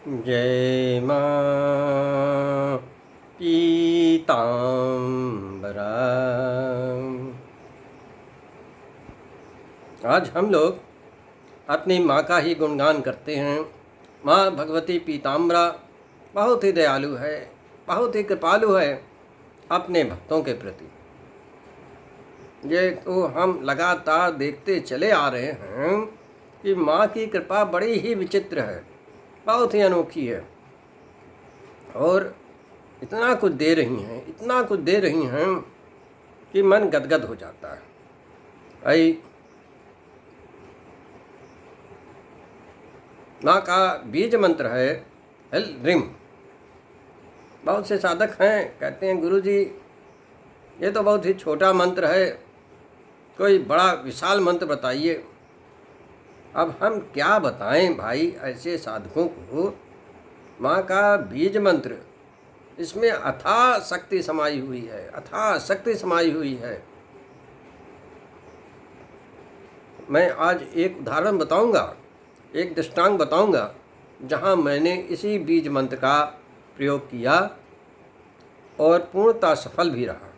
जय मां पीताम्बरा। आज हम लोग अपनी माँ का ही गुणगान करते हैं। माँ भगवती पीताम्बरा बहुत ही दयालु है, बहुत ही कृपालु है अपने भक्तों के प्रति। ये तो हम लगातार देखते चले आ रहे हैं कि माँ की कृपा बड़ी ही विचित्र है, बहुत ही अनोखी है और इतना कुछ दे रही हैं, इतना कुछ दे रही हैं कि मन गदगद हो जाता है। भाई माँ का बीज मंत्र है हल रिम। बहुत से साधक हैं, कहते हैं गुरुजी ये तो बहुत ही छोटा मंत्र है, कोई बड़ा विशाल मंत्र बताइए। अब हम क्या बताएं भाई ऐसे साधकों को। माँ का बीज मंत्र, इसमें अथाह शक्ति समाई हुई है, अथाह शक्ति समाई हुई है। मैं आज एक उदाहरण बताऊंगा, एक दृष्टांत बताऊंगा जहां मैंने इसी बीज मंत्र का प्रयोग किया और पूर्णतः सफल भी रहा।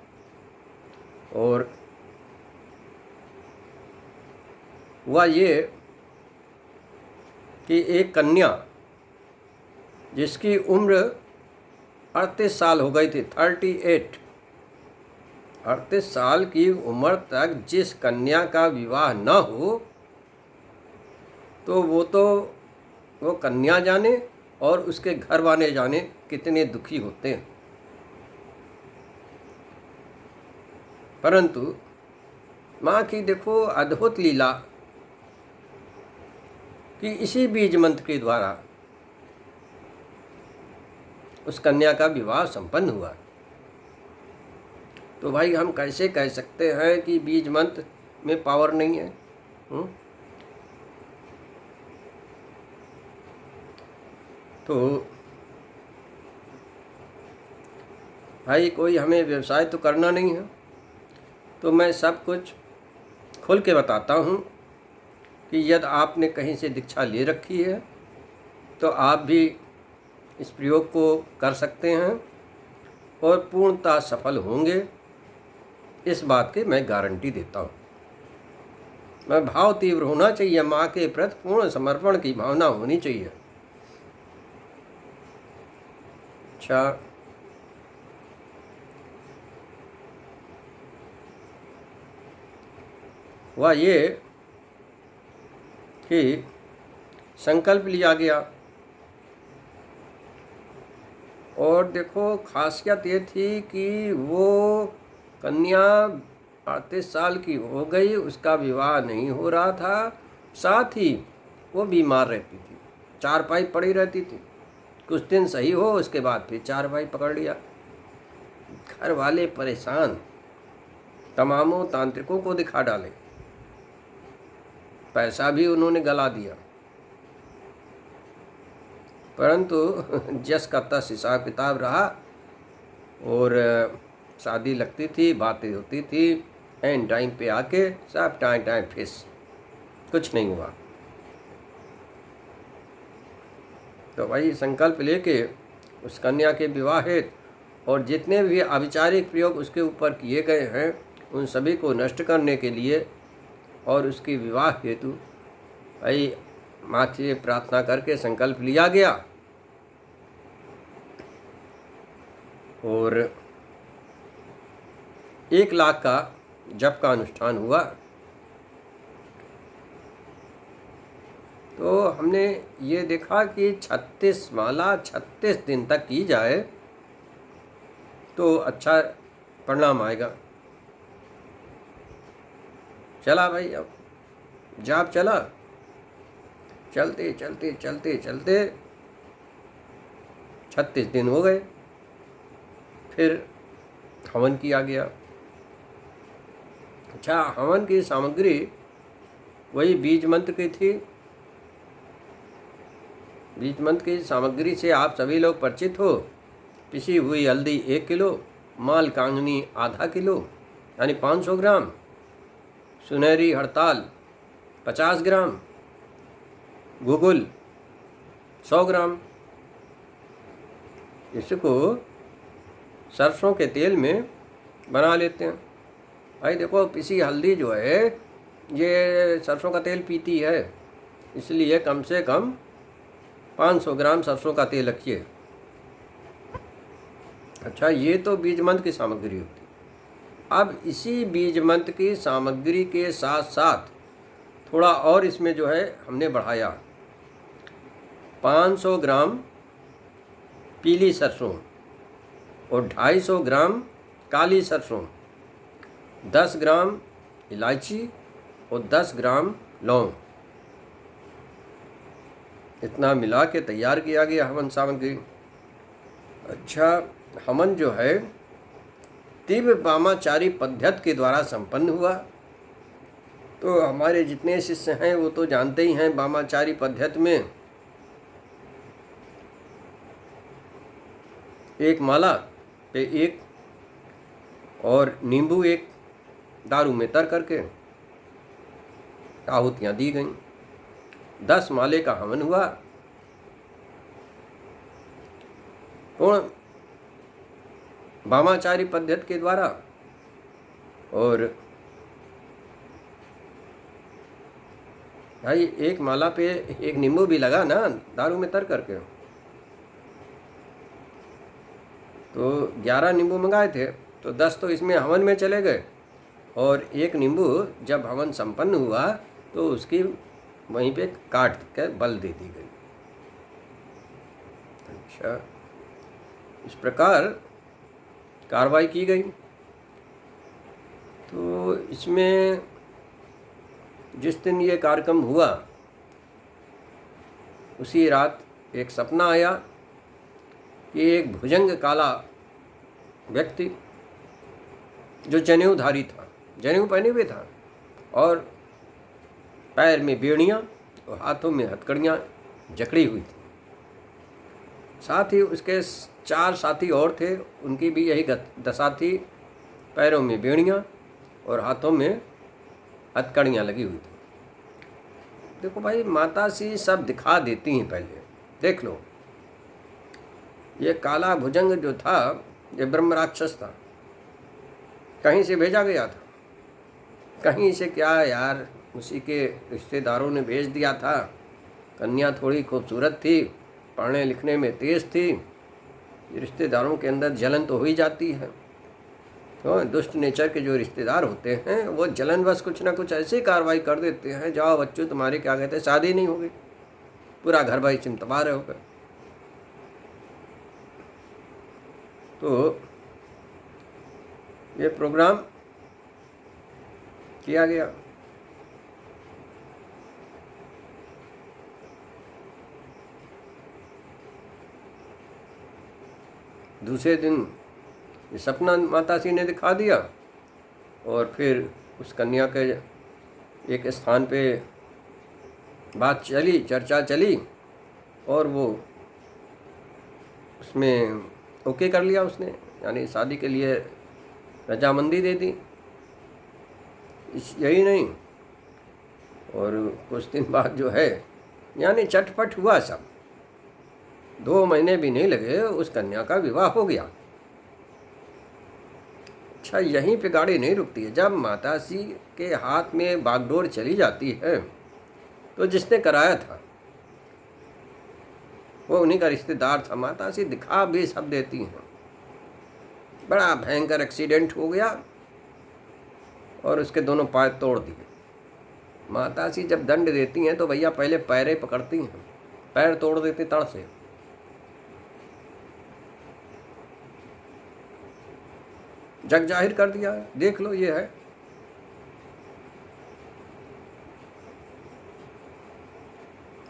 और हुआ ये कि एक कन्या जिसकी उम्र 38 साल हो गई थी, 38 साल की उम्र तक जिस कन्या का विवाह न हो तो वो कन्या जाने और उसके घर वाले जाने कितने दुखी होते हैं। परंतु माँ की देखो अद्भुत लीला कि इसी बीज मंत्र के द्वारा उस कन्या का विवाह संपन्न हुआ। तो भाई हम कैसे कह सकते हैं कि बीज मंत्र में पावर नहीं है? तो भाई कोई हमें व्यवसाय तो करना नहीं है, तो मैं सब कुछ खुल के बताता हूँ कि यदि आपने कहीं से दीक्षा ले रखी है तो आप भी इस प्रयोग को कर सकते हैं और पूर्णतः सफल होंगे, इस बात की मैं गारंटी देता हूँ। मैं भाव तीव्र होना चाहिए, माँ के प्रति पूर्ण समर्पण की भावना होनी चाहिए। अच्छा, हुआ ये कि संकल्प लिया गया और देखो खासियत ये थी कि वो कन्या 38 साल की हो गई, उसका विवाह नहीं हो रहा था, साथ ही वो बीमार रहती थी, चारपाई पड़ी रहती थी। कुछ दिन सही हो, उसके बाद फिर चारपाई पकड़ लिया। घर वाले परेशान, तमामों तांत्रिकों को दिखा डाले, पैसा भी उन्होंने गला दिया, परंतु जस का तस हिसाब किताब रहा और शादी लगती थी, बातें होती थी, एंड टाइम पे आके सब टाइम फिस, कुछ नहीं हुआ। तो भाई संकल्प लेके उस कन्या के विवाह हेतु और जितने भी अविचारिक प्रयोग उसके ऊपर किए गए हैं उन सभी को नष्ट करने के लिए और उसके विवाह हेतु भाई माँ से प्रार्थना करके संकल्प लिया गया और 1 लाख का जप का अनुष्ठान हुआ। तो हमने ये देखा कि 36 माला 36 दिन तक की जाए तो अच्छा परिणाम आएगा। चला भाई, अब जाप चला, चलते चलते चलते चलते 36 दिन हो गए, फिर हवन किया गया। अच्छा, हवन की सामग्री वही बीज मंत्र की थी। बीज मंत्र की सामग्री से आप सभी लोग परिचित हो। पिसी हुई हल्दी 1 किलो, माल कांगनी आधा किलो यानी 500 ग्राम, सुनहरी हड़ताल 50 ग्राम, गुगुल 100 ग्राम, इसको सरसों के तेल में बना लेते हैं। भाई देखो, पिसी हल्दी जो है ये सरसों का तेल पीती है, इसलिए कम से कम 500 ग्राम सरसों का तेल रखिए। अच्छा, ये तो बीजमंत्र की सामग्री होती है। अब इसी बीजमंत्र की सामग्री के साथ साथ थोड़ा और इसमें जो है हमने बढ़ाया। 500 ग्राम पीली सरसों और 250 ग्राम काली सरसों, 10 ग्राम इलायची और 10 ग्राम लौंग, इतना मिला के तैयार किया गया हवन सामग्री। अच्छा, हवन जो है तीव्र वामाचारी पद्धति के द्वारा संपन्न हुआ। तो हमारे जितने शिष्य हैं वो तो जानते ही हैं, वामाचारी पद्धति में एक माला पे एक और नींबू एक दारू में तर करके आहुतियाँ दी गईं। 10 माले का हवन हुआ। पूर्ण वामाचारी पद्धति के द्वारा। और भाई एक माला पे एक नींबू भी लगा ना दारू में तर करके। तो 11 नींबू मंगाए थे, तो 10 तो इसमें हवन में चले गए और एक नींबू जब हवन संपन्न हुआ तो उसकी वहीं पे काट कर बल दे दी गई। अच्छा, इस प्रकार कार्रवाई की गई। तो इसमें जिस दिन ये कार्यक्रम हुआ उसी रात एक सपना आया कि एक भुजंग काला व्यक्ति जो जनेऊधारी था, जनेऊ पहने हुए था और पैर में बेड़ियाँ और हाथों में हथकड़ियाँ जकड़ी हुई थी। साथ ही उसके 4 साथी और थे, उनकी भी यही दशा थी, पैरों में बेड़ियाँ और हाथों में हथकड़ियाँ लगी हुई थी। देखो भाई, माता सी सब दिखा देती हैं। पहले देख लो, ये काला भुजंग जो था ये ब्रह्म राक्षस था, कहीं से भेजा गया था। कहीं से क्या यार, उसी के रिश्तेदारों ने भेज दिया था। कन्या थोड़ी खूबसूरत थी, पढ़ने लिखने में तेज थी, रिश्तेदारों के अंदर जलन तो हो ही जाती है। तो दुष्ट नेचर के जो रिश्तेदार होते हैं वो जलनवश कुछ ना कुछ ऐसी कार्रवाई कर देते हैं, जाओ बच्चों तुम्हारे क्या कहते हैं शादी नहीं होगी, पूरा घर भाई चिंतवा रहे होकर। तो ये प्रोग्राम किया गया। दूसरे दिन ये सपना माताजी ने दिखा दिया और फिर उस कन्या के एक स्थान पे बात चली, चर्चा चली और वो उसमें ओके कर लिया उसने, यानी शादी के लिए रजामंदी दे दी। यही नहीं, और कुछ दिन बाद जो है यानी चटपट हुआ सब। 2 महीने भी नहीं लगे उस कन्या का विवाह हो गया। अच्छा, यहीं पे गाड़ी नहीं रुकती है। जब माताजी के हाथ में बागडोर चली जाती है तो जिसने कराया था वो उन्हीं का रिश्तेदार था। माताजी दिखा भी सब देती हैं। बड़ा भयंकर एक्सीडेंट हो गया और उसके दोनों पैर तोड़ दिए। माताजी जब दंड देती हैं तो भैया पहले पैरें पकड़ती हैं, पैर तोड़ देती तड़ से। जग जाहिर कर दिया है, देख लो ये है।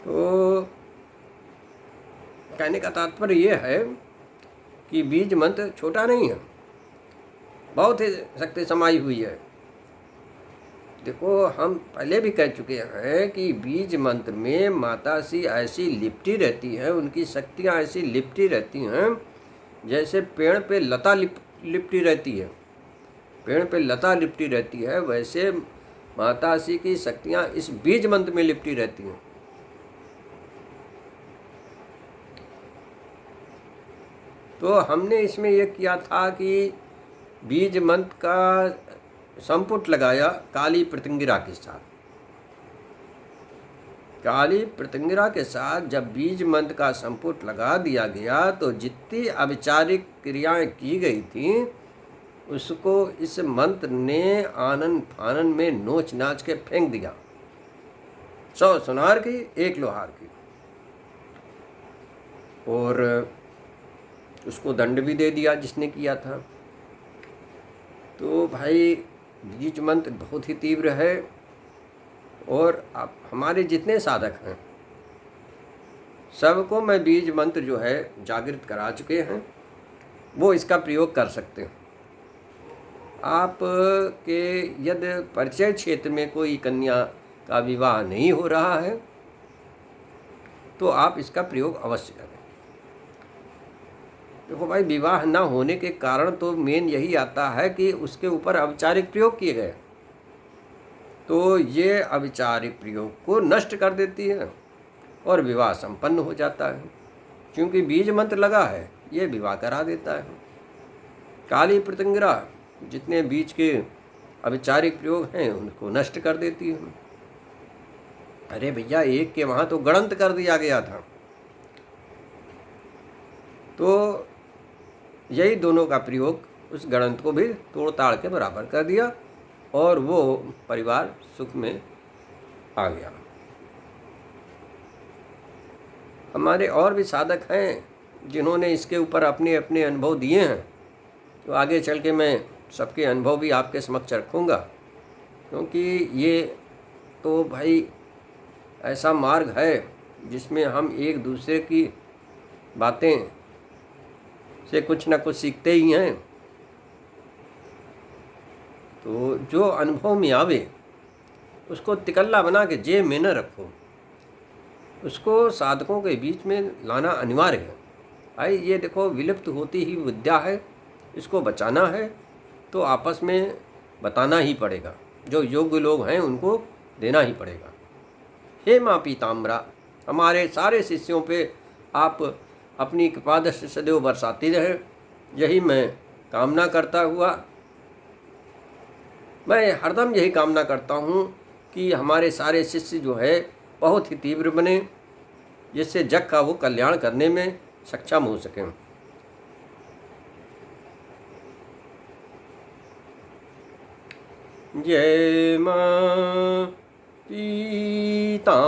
तो कहने का तात्पर्य ये है कि बीज मंत्र छोटा नहीं है, बहुत ही शक्ति समाई हुई है। देखो, हम पहले भी कह चुके हैं कि बीज मंत्र में माता सी ऐसी लिपटी रहती है, उनकी शक्तियाँ ऐसी लिपटी रहती हैं जैसे पेड़ पे लता लिपटी रहती है। पेड़ पे लता लिपटी रहती है, वैसे माता सी की शक्तियाँ इस बीज मंत्र में लिपटी रहती हैं। तो हमने इसमें ये किया था कि बीज मंत्र का संपुट लगाया काली प्रतिंगिरा के साथ। काली प्रतिंगिरा के साथ जब बीज मंत्र का संपुट लगा दिया गया तो जितनी अविचारिक क्रियाएं की गई थी उसको इस मंत्र ने आनन फानन में नोच नाच के फेंक दिया। 100 सुनार की 1 लोहार की, और उसको दंड भी दे दिया जिसने किया था। तो भाई बीज मंत्र बहुत ही तीव्र है, और आप हमारे जितने साधक हैं सबको मैं बीज मंत्र जो है जागृत करा चुके हैं, वो इसका प्रयोग कर सकते हैं। आप के यदि परिचय क्षेत्र में कोई कन्या का विवाह नहीं हो रहा है तो आप इसका प्रयोग अवश्य करें। देखो भाई, विवाह ना होने के कारण तो मेन यही आता है कि उसके ऊपर अविचारिक प्रयोग किए गए, तो ये अविचारिक प्रयोग को नष्ट कर देती है और विवाह संपन्न हो जाता है। क्योंकि बीज मंत्र लगा है, ये विवाह करा देता है। काली प्रतिंगिरा जितने बीज के अविचारिक प्रयोग हैं उनको नष्ट कर देती है। अरे भैया, एक के वहाँ तो गणंत कर दिया गया था। तो यही दोनों का प्रयोग उस गणंत को भी तोड़ ताड़ के बराबर कर दिया और वो परिवार सुख में आ गया। हमारे और भी साधक हैं जिन्होंने इसके ऊपर अपने अपने अनुभव दिए हैं, तो आगे चल के मैं सबके अनुभव भी आपके समक्ष रखूँगा। क्योंकि ये तो भाई ऐसा मार्ग है जिसमें हम एक दूसरे की बातें से कुछ ना कुछ सीखते ही हैं। तो जो अनुभव में आवे उसको तिकल्ला बना के जेब में न रखो, उसको साधकों के बीच में लाना अनिवार्य है। भाई ये देखो, विलुप्त होती ही विद्या है, इसको बचाना है तो आपस में बताना ही पड़ेगा। जो योग्य लोग हैं उनको देना ही पड़ेगा। हे माँ पीताम्बरा, हमारे सारे शिष्यों पे आप अपनी कृपा दृष्टि सदैव बरसाती रहे, यही मैं कामना करता हुआ, मैं हरदम यही कामना करता हूँ कि हमारे सारे शिष्य जो है बहुत ही तीव्र बने, जिससे जग का वो कल्याण करने में सक्षम हो सकें। जय माँ पीताम्बरा।